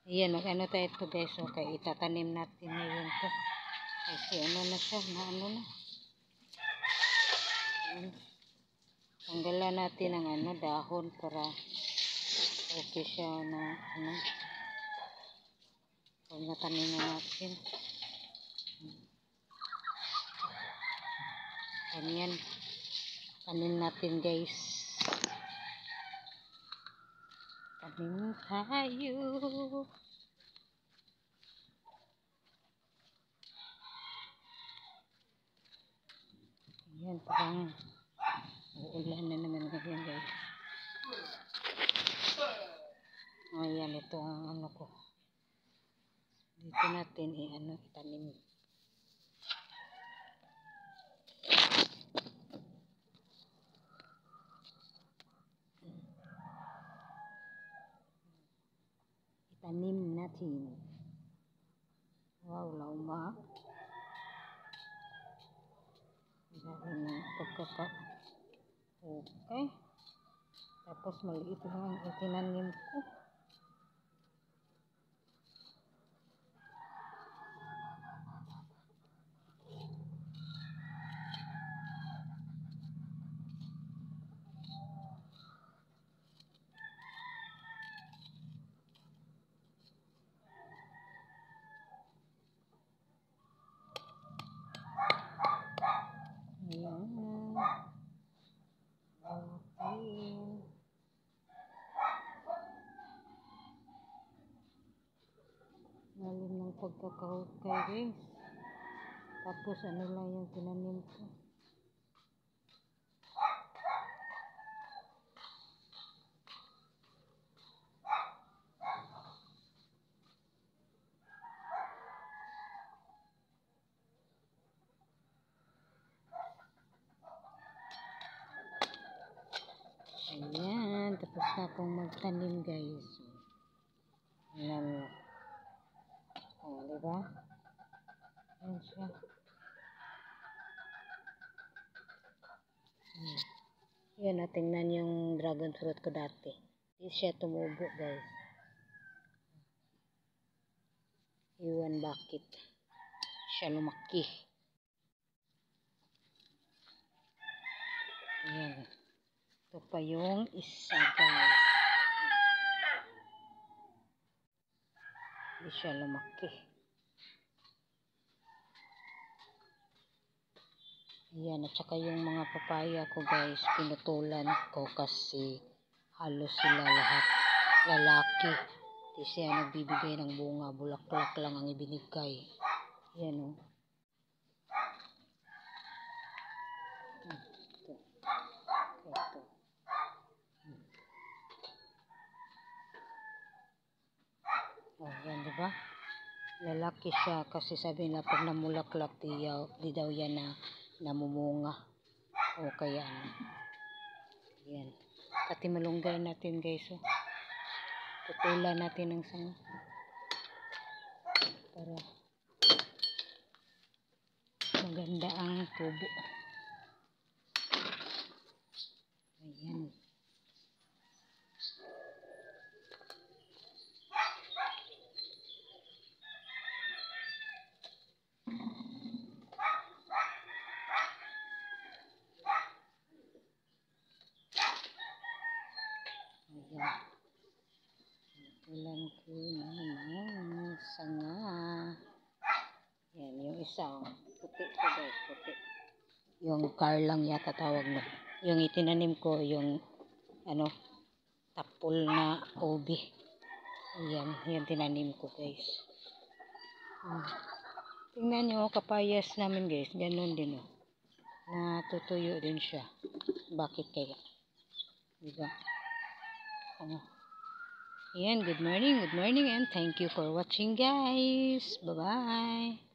Ayan, mag-ano tayo ito guys. Okay, itatanim natin ngayon ito. Kasi ano na siya, na ano na. Ayan. Tanggalan natin ang ano, dahon para okay siya na ano. Pag natanim na natin. Ganyan. Tanim natin guys. Tanim tayo. Ayan, parang uulan na naman ngayon guys. Ayan, ito ang ano ko. Dito natin ano, itanim. Itanim natin. Wow, lauma. Dahil ng pagkaka. Okay. Tapos maliit lang ang itinanim ko. Ayan. Okay. Malim ng pagkakahukay guys. Tapos ano lang yung tinanim ko. Ayan. Tapos na akong magtanim guys. Ayan. O, diba? Ayan siya. Yan, tingnan yung dragon fruit ko dati. Hindi siya tumubo guys. Iwan bakit siya lumaki. Ayan. Ito pa yung isa guys. Hindi siya lumaki. Ayan, at saka yung mga papaya ko guys, pinutulan ko kasi halos sila lahat lalaki. Hindi siya nagbibigay ng bunga, bulaklak lang ang ibinigay. Ayan o. Ito. Ito. Oh, yan diba? Lalaki siya kasi sabi na pag namulaklak di daw yan na namumunga. O kaya ano. Yan. Pati malunggay natin guys. Oh. Tutulan natin ng sanga. Para maganda ang tubo. Ayan. Ayan. Tutulan ko ng sanga. Yan, yung isa. Puti ko guys, puti. Yung carlang yata tawag mo. Yung itinanim ko, yung ano, tapol na ubi. Ayan, yan tinanim ko guys. Tingnan nyo, kapayas namin guys. Ganon din o. Natutuyo din siya. Bakit kaya? Diba? Ayan, good morning and thank you for watching guys. Bye-bye.